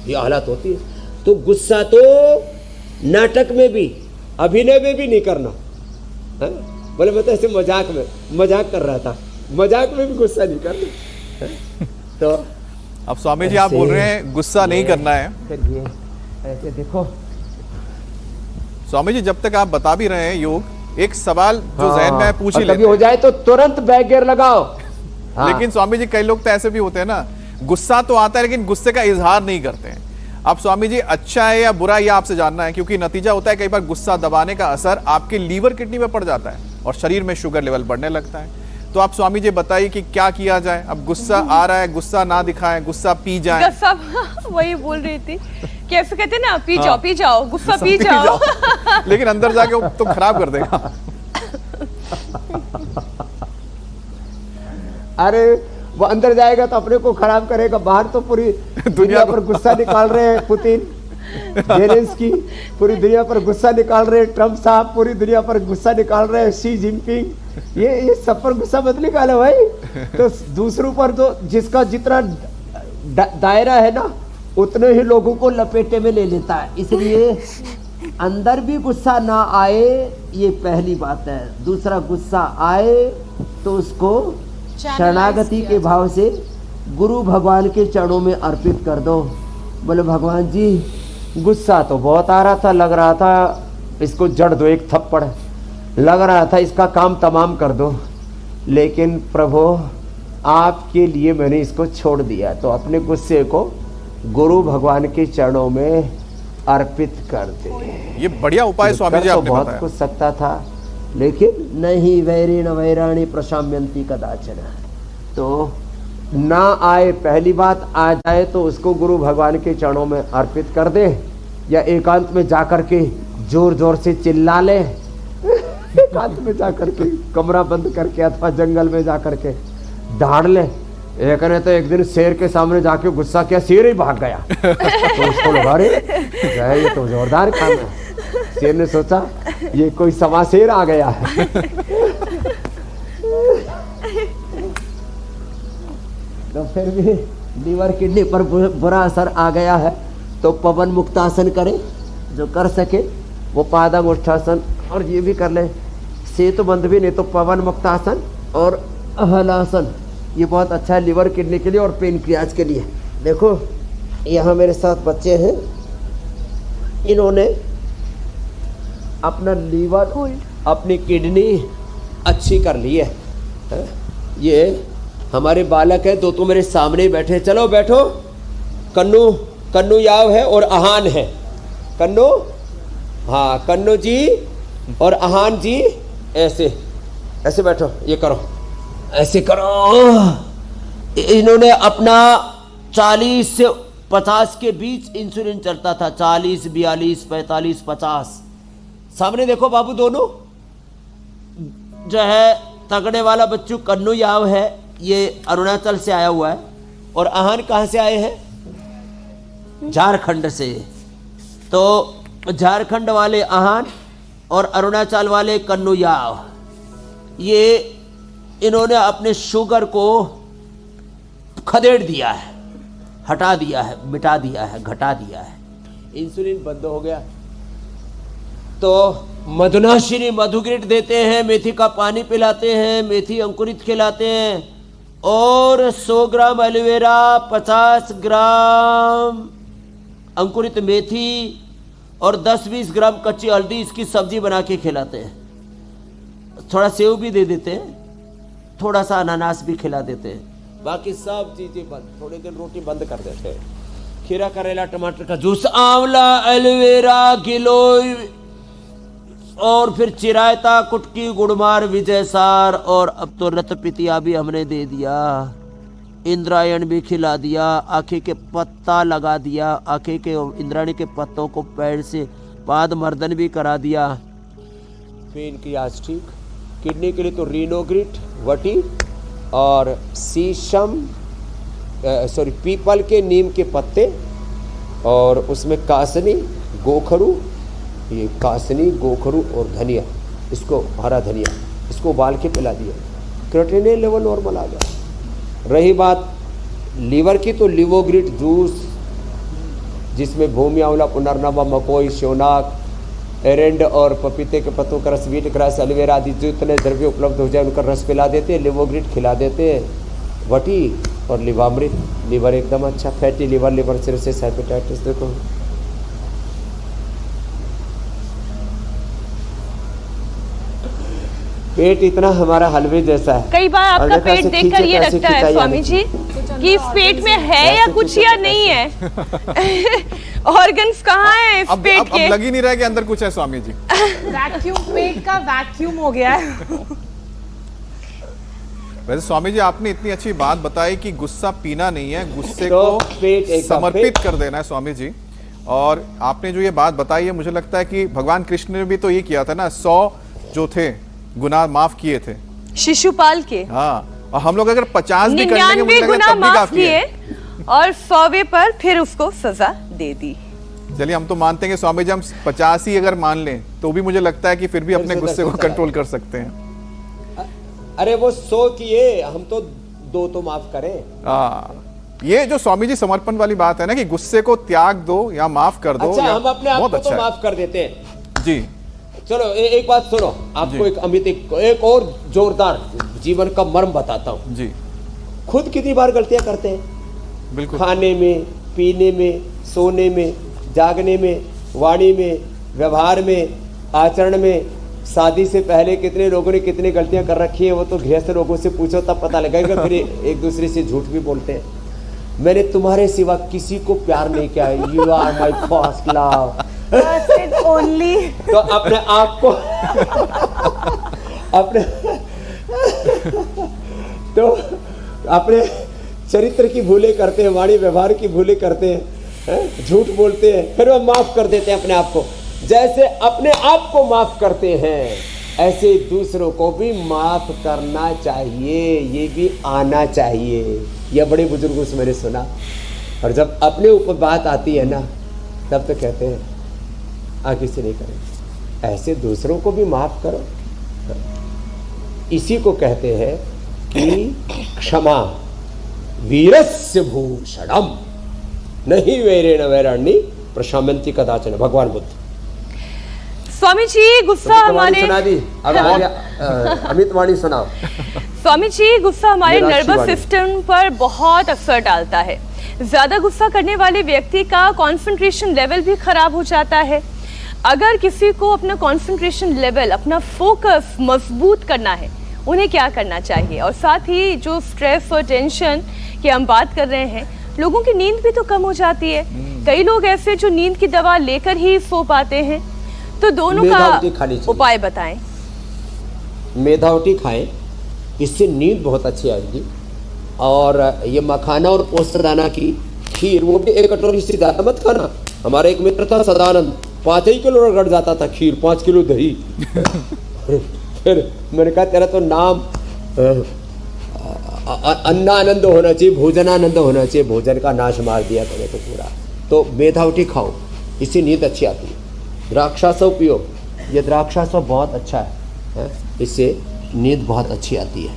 ये हालत होती है। तो गुस्सा तो नाटक में भी, अभिनय में भी नहीं करना है? बोले मैं तो ऐसे मजाक कर रहा था, मजाक में भी गुस्सा नहीं करना है? तो अब स्वामी जी आप बोल रहे हैं गुस्सा नहीं करना है, फिर ये ऐसे देखो स्वामी जी जब तक आप बता भी रहे हैं योग, एक सवाल जो जहन में पूछ ही और कभी लेते हो जाए तो तुरंत बैक गियर लगाओ। हैं। लेकिन स्वामी जी कई लोग तो ऐसे भी होते हैं ना, गुस्सा तो आता है लेकिन गुस्से का इजहार नहीं करते हैं। अब स्वामी जी अच्छा है या बुरा, यह आपसे जानना है, क्योंकि नतीजा होता है कई बार गुस्सा दबाने का असर आपके लीवर किडनी में पड़ जाता है और शरीर में शुगर लेवल बढ़ने लगता है। तो आप स्वामी जी बताइए कि क्या किया जाए? अब गुस्सा आ रहा है, गुस्सा ना दिखाएं, गुस्सा पी जाएं। गुस्सा वही बोल रही थी कि ऐसे कहते हैं ना, पी जाओ गुस्सा पी जाओ। लेकिन अंदर जाके वो तो खराब कर देगा। अरे वो अंदर जाएगा तो अपने को खराब करेगा, बाहर तो पूरी दुनिया पर गुस्सा निकाल रहे हैं पुतिन, जेलेंस्की पूरी दुनिया पर गुस्सा निकाल रहे हैं, ट्रम्प साहब पूरी दुनिया पर गुस्सा निकाल रहे हैं, शी जिनपिंग, ये सब पर गुस्सा मत निकालो भाई। तो दूसरों पर तो जिसका जितना दायरा है ना, उतने ही लोगों को लपेटे में ले लेता है। इसलिए अंदर भी गुस्सा ना आए, ये पहली बात है। दूसरा, गुस्सा आए तो उसको शरणागति के भाव से गुरु भगवान के चरणों में अर्पित कर दो। बोले भगवान जी गुस्सा तो बहुत आ रहा था, लग रहा था इसको जड़ दो एक थप्पड़, लग रहा था इसका काम तमाम कर दो, लेकिन प्रभु आपके लिए मैंने इसको छोड़ दिया। तो अपने गुस्से को गुरु भगवान के चरणों में अर्पित कर दे। ये बढ़िया उपाय स्वामी जी तो आपने बहुत बताया। कुछ सकता था, लेकिन नहीं, वैरेण वैराणी प्रशाम्यंती कदाचन। तो ना आए, पहली बात, आ जाए तो उसको गुरु भगवान के चरणों में अर्पित कर दे, या एकांत में जाकर के जोर जोर से चिल्ला ले, एकांत में जाकर के कमरा बंद करके अथवा जंगल में जाकर के दहाड़ ले। एक ने तो एक दिन शेर के सामने जाके गुस्सा किया, शेर ही भाग गया। तो उसको लगा रे ये तो जोरदार काम है। शेर ने सोचा ये कोई सवा शेर आ गया है। तो फिर भी लीवर किडनी पर बुरा असर आ गया है, तो पवन मुक्तासन करें, जो कर सके वो पादा मुष्ठासन, और ये भी कर ले सेतु बंद भी, नहीं तो पवन मुक्तासन और हलासन, ये बहुत अच्छा है लीवर किडनी के लिए और पेनक्रियाज के लिए। देखो यहाँ मेरे साथ बच्चे हैं, इन्होंने अपना लीवर, अपनी किडनी अच्छी कर ली है। ये हमारे बालक है, दो तो मेरे सामने ही बैठे। चलो बैठो। कन्नू याव है और आहान है। कन्नू, हाँ कन्नू जी और आहान जी, ऐसे ऐसे बैठो, ये करो, ऐसे करो। इन्होंने अपना 40 से 50 के बीच इंसुलिन चलता था, 40, 42, 45, 50। सामने देखो बाबू, दोनों जो है तगड़े वाला बच्चू कन्नू याव है, ये अरुणाचल से आया हुआ है, और आहान कहाँ से आए हैं? झारखंड से। तो झारखंड वाले आहान और अरुणाचल वाले कन्नू याव, ये इन्होंने अपने शुगर को खदेड़ दिया है, हटा दिया है, मिटा दिया है, घटा दिया है। इंसुलिन बंद हो गया, तो मधुनाशिनी मधुग्रिट देते हैं, मेथी का पानी पिलाते हैं, मेथी अंकुरित खिलाते हैं, और 100 ग्राम एलोवेरा, 50 ग्राम अंकुरित मेथी और 10-20 ग्राम कच्ची हल्दी, इसकी सब्जी बना के खिलाते हैं। थोड़ा सेव भी दे देते हैं, थोड़ा सा अनानास भी खिला देते हैं, बाकी सब चीजें बंद। थोड़े दिन रोटी बंद कर देते हैं। खीरा, करेला, टमाटर का जूस, आंवला, एलोवेरा, गिलोय, और फिर चिरायता कुटकी गुड़मार विजय सार, और अब तो रत पितिया भी हमने दे दिया, इंद्रायण भी खिला दिया, आँखें के पत्ता लगा दिया, आँखें के इंद्रायणी के पत्तों को पैर से पाद मर्दन भी करा दिया। पेन की आज ठीक, किडनी के लिए तो रीनोग्रिट वटी और शीशम पीपल के नीम के पत्ते, और उसमें कासनी गोखरू, ये कासनी गोखरू और धनिया, इसको हरा धनिया, इसको उबाल के पिला दिया, क्रिएटिनिन लेवल नॉर्मल आ गया। रही बात लीवर की, तो लिवोग्रिट जूस जिसमें भूमि आंवला पुनर्नवा मकोई श्योनाक एरेंड और पपीते के पत्तों का रस, वीट ग्रास एलोवेरा आदि जितने द्रव्य उपलब्ध हो जाए उनका रस पिला देते हैं, लिवोग्रिट खिला देते हैं, वटी और लिवामृत। लीवर एकदम अच्छा, fatty liver, liver cirrhosis, hepatitis. देखो पेट इतना हमारा हलवे जैसा है। कई बार आपका पेट देखकर ये लगता है स्वामी जी कि इस पेट में है या कुछ या नहीं है। ऑर्गन्स कहाँ हैं इस पेट के? अब लग ही नहीं रहा कि अंदर कुछ है स्वामी जी। वैक्यूम, पेट का वैक्यूम हो गया है। वैसे स्वामी जी आपने इतनी अच्छी बात बताई कि गुस्सा पीना नहीं है, गुस्से तो को पेट एक समर्पित कर देना है स्वामी जी। और आपने जो ये बात बताई है, मुझे लगता है कि भगवान कृष्ण ने भी तो ये किया था ना, 100 जो थे गुनाह माफ किए थे शिशुपाल के। हाँ, और हम लोग अगर 50 भी कर लेंगे, मुझे लगता है गुनाह तब भी माफ काफी है। किए और 100वें पर फिर उसको सजा दे दी। चलिए हम तो मानते हैं कि स्वामी जी हम 50 ही अगर मान लें तो भी मुझे लगता है कि फिर भी अपने गुस्से को कंट्रोल कर सकते हैं। अरे वो 100 किए, हम तो 2 तो माफ करें। ये जो स्वामी जी समर्पण वाली बात है ना कि गुस्से को त्याग दो या माफ कर दो, अच्छा, हम अपने आप बहुत को अच्छा तो है। माफ कर देते हैं। जी चलो एक बात सुनो, आपको एक अमित एक और जोरदार जीवन का मर्म बताता हूँ। जी खुद कितनी बार गलतियां करते हैं, बिल्कुल। खाने में, पीने में, सोने में, जागने में, वाणी में, व्यवहार में, आचरण में। शादी से पहले कितने लोगों ने कितनी गलतियां कर रखी है, वो तो गृहस्थ लोगों से पूछो तब पता लगेगा। फिर एक दूसरे से झूठ भी बोलते हैं। मैंने तुम्हारे सिवा किसी को प्यार नहीं किया, you are my first love only. तो अपने आप को अपने तो अपने चरित्र की भूलें करते हैं, वाणी व्यवहार की भूलें करते हैं, झूठ बोलते हैं, फिर वो माफ कर देते हैं अपने आप को। जैसे अपने आप को माफ करते हैं, ऐसे दूसरों को भी माफ करना चाहिए, ये भी आना चाहिए। यह बड़े बुजुर्गों से मैंने सुना। और जब अपने ऊपर बात आती है ना, तब तो कहते हैं आगे से नहीं करें, ऐसे दूसरों को भी माफ करो। इसी को कहते हैं कि क्षमा वीरस्य भूषणम, नहीं वैरेण वैरण्य प्रशामंति कदाचन। भगवान बुद्ध। स्वामी जी गुस्सा हमारे सुना दी, अब अमित वाणी सुनाओ। स्वामी जी गुस्सा हमारे निराशी नर्वस वाणी। सिस्टम पर बहुत असर डालता है। ज्यादा गुस्सा करने वाले व्यक्ति का कंसंट्रेशन लेवल भी खराब हो जाता है। अगर किसी को अपना कंसंट्रेशन लेवल, अपना फोकस मजबूत करना है, उन्हें क्या करना चाहिए? और साथ ही जो स्ट्रेस और टेंशन की हम बात कर रहे हैं, लोगों की नींद भी तो कम हो जाती है। कई लोग ऐसे जो नींद की दवा लेकर ही सो पाते हैं, तो दोनों मेधावटी खानी का चाहिए। उपाय बताएं। मेधावटी खाएं, इससे नींद बहुत अच्छी आएगी। और ये मखाना और पोस्तदाना की खीर, वो भी 1 कटोरी से ज़्यादा मत खाना। हमारा एक मित्र था सदानंद, 5 ही किलो रगड़ जाता था खीर, 5 किलो दही। फिर मैंने कहा तेरा तो नाम अन्नानंद होना चाहिए, भोजनानंद होना चाहिए। भोजन का नाश मार दिया तूने तो पूरा। तो मेधावटी खाओ, इससे नींद अच्छी आती है। द्राक्षासव पियो, ये द्राक्षासव बहुत अच्छा है, इससे नींद बहुत अच्छी आती है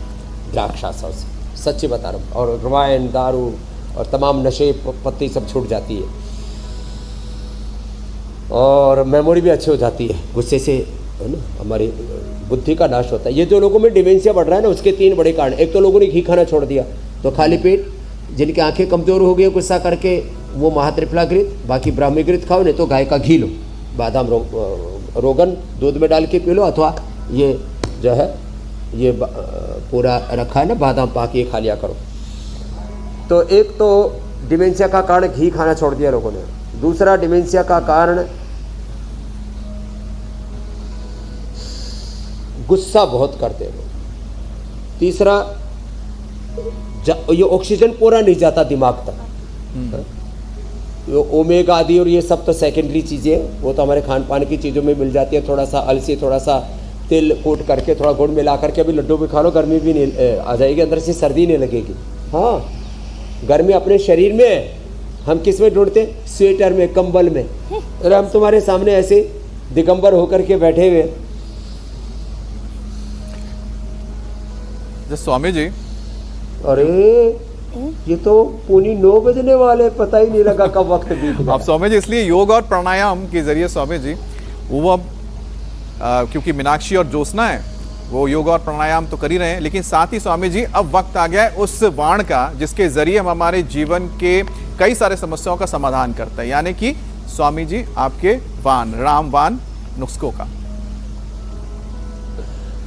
द्राक्षासव से, सच्ची बता रहा हूँ। और रवायन, दारू और तमाम नशे पत्ती सब छूट जाती है। और मेमोरी भी अच्छी हो जाती है गुस्से से, है ना। हमारी बुद्धि का नाश होता है। ये जो लोगों में डिमेंशिया बढ़ रहा है ना, उसके 3 बड़े कारण। एक तो लोगों ने घी खाना छोड़ दिया, तो खाली पेट, जिनकी आंखें कमज़ोर हो गई गुस्सा करके, वो महात्रिफलाघृत, बाकी ब्राह्मीघृत खाओ, नहीं तो गाय का घी लो, बादाम रोगन दूध में डाल के पी लो, अथवा ये जो है ये पूरा रखा है ना बादाम पाक, ये खा लिया करो। तो एक तो डिमेंशिया का कारण घी खाना छोड़ दिया लोगों ने। दूसरा डिमेंशिया का कारण गुस्सा बहुत करते हैं लोग। तीसरा, ये ऑक्सीजन पूरा नहीं जाता दिमाग तक। ओमेगा आदि और ये सब तो सेकेंडरी चीज़ें, वो तो हमारे खान पान की चीज़ों में मिल जाती है। थोड़ा सा अलसी, थोड़ा सा तिल कूट करके, थोड़ा गुड़ मिला करके अभी लड्डू भी खा लो, गर्मी भी नहीं आ जाएगी, अंदर से सर्दी नहीं लगेगी। हाँ, गर्मी अपने शरीर में है। हम किस में ढूंढते हैं? स्वेटर में, कंबल में। अरे हम तुम्हारे सामने ऐसे दिगंबर होकर के बैठे हुए। स्वामी जी, अरे ये तो पौनी 9 बजने वाले, पता ही नहीं लगा कब वक्त बीत गया। अब स्वामी जी इसलिए योग और प्राणायाम के जरिए स्वामी जी वो अब क्योंकि मीनाक्षी और ज्योत्सना है वो योग और प्राणायाम तो कर ही रहे हैं, लेकिन साथ ही स्वामी जी अब वक्त आ गया है उस वाण का जिसके जरिए हम हमारे जीवन के कई सारे समस्याओं का समाधान करते हैं, यानी कि स्वामी जी आपके वाण, रामवाण नुस्खों का।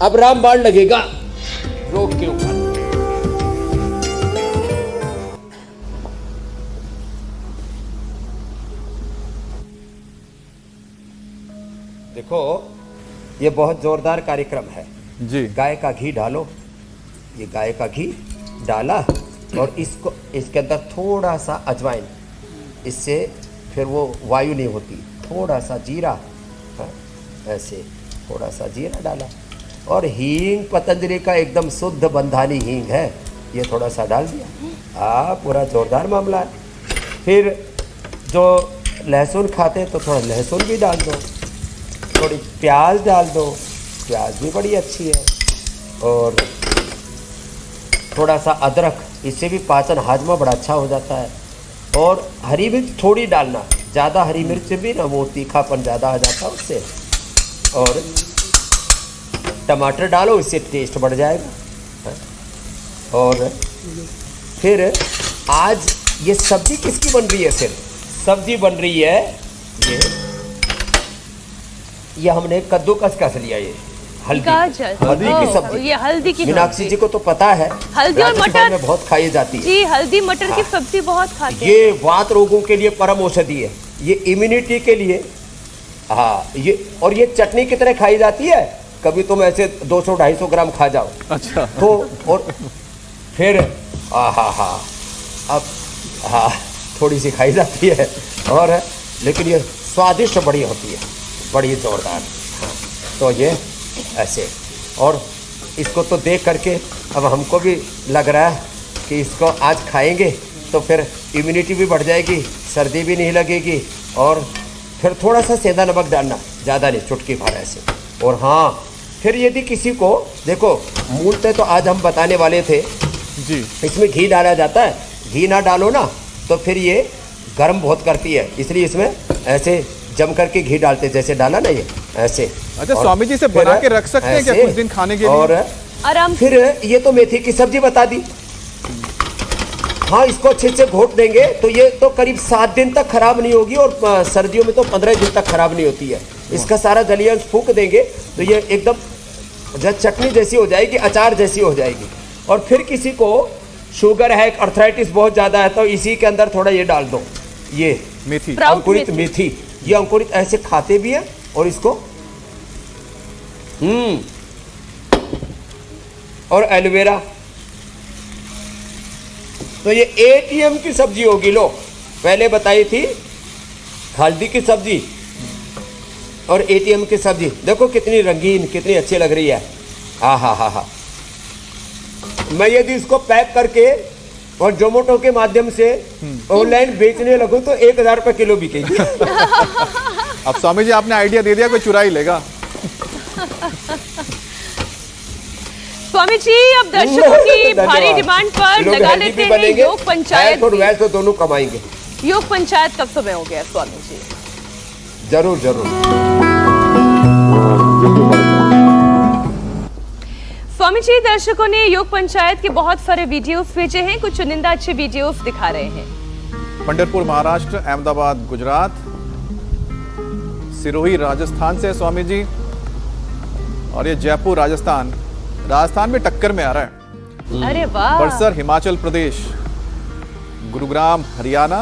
अब रामबाण लगेगा रोग के ऊपर। देखो, ये बहुत जोरदार कार्यक्रम है जी। गाय का घी डालो, ये गाय का घी डाला और इसको इसके अंदर थोड़ा सा अजवाइन, इससे फिर वो वायु नहीं होती। थोड़ा सा जीरा, हाँ, ऐसे थोड़ा सा जीरा डाला और हींग, पतंजलि का एकदम शुद्ध बंधानी हींग है, ये थोड़ा सा डाल दिया। पूरा जोरदार मामला है। फिर जो लहसुन खाते तो थोड़ा लहसुन भी डाल दो, थोड़ी प्याज डाल दो, प्याज भी बड़ी अच्छी है, और थोड़ा सा अदरक, इससे भी पाचन हाजमा बड़ा अच्छा हो जाता है। और हरी मिर्च थोड़ी डालना, ज़्यादा हरी मिर्च भी ना वो तीखापन ज़्यादा आ जाता है उससे। और टमाटर डालो, इससे टेस्ट बढ़ जाएगा। और फिर आज ये सब्जी किसकी बन रही है? सिर्फ सब्जी बन रही है ये हमने कद्दूकस कस लिया, ये हल्दी की सब्जी। ये हल्दी की मीनाक्षी जी को तो पता है, हल्दी और मटर में बहुत खाई जाती है जी, हल्दी मटर की सब्जी बहुत खाते हैं। ये वात रोगों के लिए परम औषधि है, ये इम्यूनिटी के लिए। हाँ, ये और ये चटनी की तरह खाई जाती है। कभी तुम ऐसे 200-250 ग्राम खा जाओ। अच्छा। तो और फिर अब थोड़ी सी खाई जाती है, और लेकिन ये स्वादिष्ट बड़ी होती है, बड़ी जोरदार। हाँ, तो ये ऐसे, और इसको तो देख करके अब हमको भी लग रहा है कि इसको आज खाएंगे तो फिर इम्यूनिटी भी बढ़ जाएगी, सर्दी भी नहीं लगेगी। और फिर थोड़ा सा सेंधा नमक डालना, ज़्यादा नहीं, चुटकी भर ऐसे। और हाँ, फिर यदि किसी को, देखो मूलतः तो आज हम बताने वाले थे जी, इसमें घी डाला जाता है। घी ना डालो ना तो फिर ये गर्म बहुत करती है, इसलिए इसमें ऐसे जम करके घी डालते, जैसे डाला ना ये ऐसे। अच्छा, स्वामी जी से बना के रख सकते हैं क्या कुछ दिन खाने के लिए? और आराम। फिर ये तो मेथी की सब्जी बता दी। हाँ, इसको अच्छे से घोट देंगे तो ये तो करीब 7 दिन तक खराब नहीं होगी, और सर्दियों में तो 15 दिन तक खराब नहीं होती है। इसका सारा जलीय अंश फूंक देंगे तो ये एकदम चटनी जैसी हो जाएगी, अचार जैसी हो जाएगी। और फिर किसी को शुगर है, अर्थराइटिस बहुत ज़्यादा है, तो इसी के अंदर थोड़ा ये डाल दो, ये मेथी, अंकुरित मेथी। ये अंकुरित ऐसे खाते भी है, और इसको और एलोवेरा। तो ये एटीएम की सब्जी होगी। लो, पहले बताई थी हल्दी की सब्जी और एटीएम की सब्जी। देखो कितनी रंगीन, कितनी अच्छी लग रही है। हा। मैं यदि इसको पैक करके और जोमेटो के माध्यम से ऑनलाइन बेचने लगूं तो 1000 रुपये किलो बिकेगी। अब स्वामी जी आपने आइडिया दे दिया, कोई चुरा ही लेगा। स्वामी जी, अब दर्शकों की भारी डिमांड पर लगा लेते हैं योग पंचायत। और वैसे तो दोनों कमाएंगे। योग पंचायत कब समय हो गया स्वामी जी? जरूर। स्वामी जी, दर्शकों ने योग पंचायत के बहुत सारे वीडियोस भेजे हैं, कुछ चुनिंदा अच्छे वीडियोस दिखा रहे हैं। पंढरपुर महाराष्ट्र, अहमदाबाद गुजरात, सिरोही राजस्थान से स्वामी जी, और ये जयपुर राजस्थान में टक्कर में आ रहा है। अरे वाह। बड़सर हिमाचल प्रदेश, गुरुग्राम हरियाणा,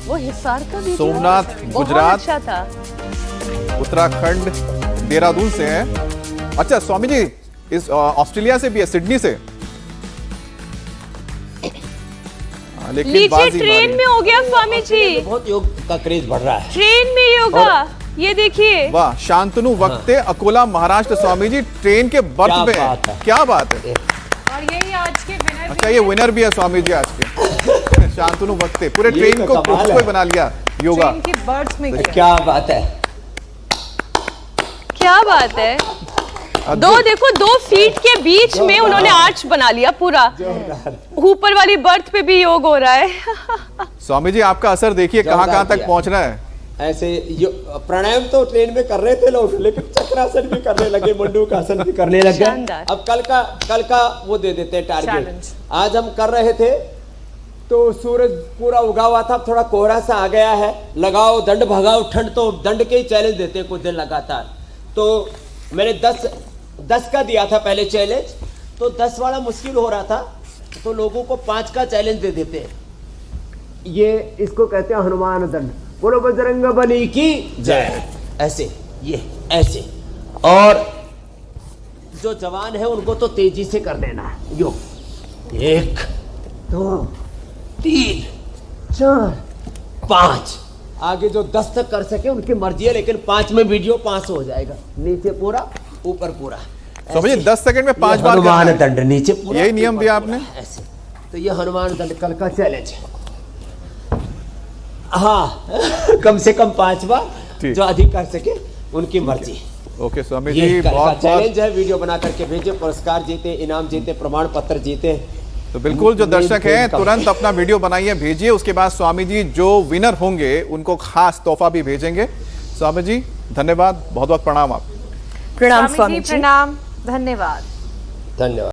वो हिसार का वीडियो, सोमनाथ बहुत गुजरात, अच्छा था। उत्तराखंड देहरादून से है, अच्छा स्वामी जी, इस ऑस्ट्रेलिया से भी है, सिडनी से। लेकिन नीचे बाजी ट्रेन मारी। में हो गया स्वामी जी, बहुत योग का क्रेज बढ़ रहा है। ट्रेन में योगा, ये देखिए। वाह, शांतनु वक्ते, अकोला महाराष्ट्र। स्वामी जी ट्रेन के बर्थ क्या में बात है। क्या बात है। और यही आज के विनर अच्छा, ये विनर भी है स्वामी जी आज के। शांतनु वक्ते पूरे ये ट्रेन तो को कमाल को है। बना लिया योगा। ट्रेन की बर्थ में गया। क्या बात है। क्या बात है। देखो 2 फीट के बीच में उन्होंने आर्च बना लिया पूरा। ऊपर वाली बर्थ पे भी योग हो रहा है। स्वामी जी आपका असर देखिए कहां जोरदार तक किया। पहुंच रहा है। ऐसे प्राणायाम तो ट्रेन में कर रहे थे लोग, लेकिन चक्रासन भी करने लगे, मंडूकासन भी करने लगे। शानदार। अब कल का वो दे देते हैं टारगेट। चैलेंज। आज हम कर रहे थे तो सूरज पूरा उगा हुआ था, थोड़ा कोहरा सा आ गया है। लगाओ दंड भगाओ ठंड, तो दंड के ही चैलेंज देते हैं कुछ दिन लगातार। तो मैंने 10 का दिया था पहले चैलेंज, तो 10 वाला मुश्किल हो रहा था, तो लोगों को 5 का चैलेंज दे देते हैं। ये इसको कहते हैं हनुमान दंड। बोलो बजरंग बली की जय। ऐसे, ये ऐसे। और जो जवान है उनको तो तेजी से कर देना है। यो 1 2 3 4 5। आगे जो 10 तक कर सके उनकी मर्जी है, लेकिन 5 में वीडियो पास हो जाएगा। नीचे पूरा, ऊपर पूरा। स्वामी जी 10 सेकंड में 5 ये बार करना हनुमान है। दंड, नीचे पूरा, यही नियम ऊपर दिया पूरा, आपने? ऐसे। तो ये हनुमान दंड कल का चैलेंज है। हाँ कम से कम 5 बार, ठीक। जो अधिक कर सके उनकी मर्जी। ओके स्वामी ये जी, कल का बहुत बहुत चैलेंज है। वीडियो बना करके भेजे, पुरस्कार जीते, इनाम जीते, प्रमाण पत्र जीते। तो बिल्कुल जो दर्शक हैं तुरंत अपना वीडियो बनाइए, भेजिए। उसके बाद स्वामी जी जो विनर होंगे उनको खास तोहफा भी भेजेंगे। स्वामी जी धन्यवाद, बहुत बहुत प्रणाम। आप प्रणाम स्वामी जी प्रणाम, धन्यवाद। धन्यवाद।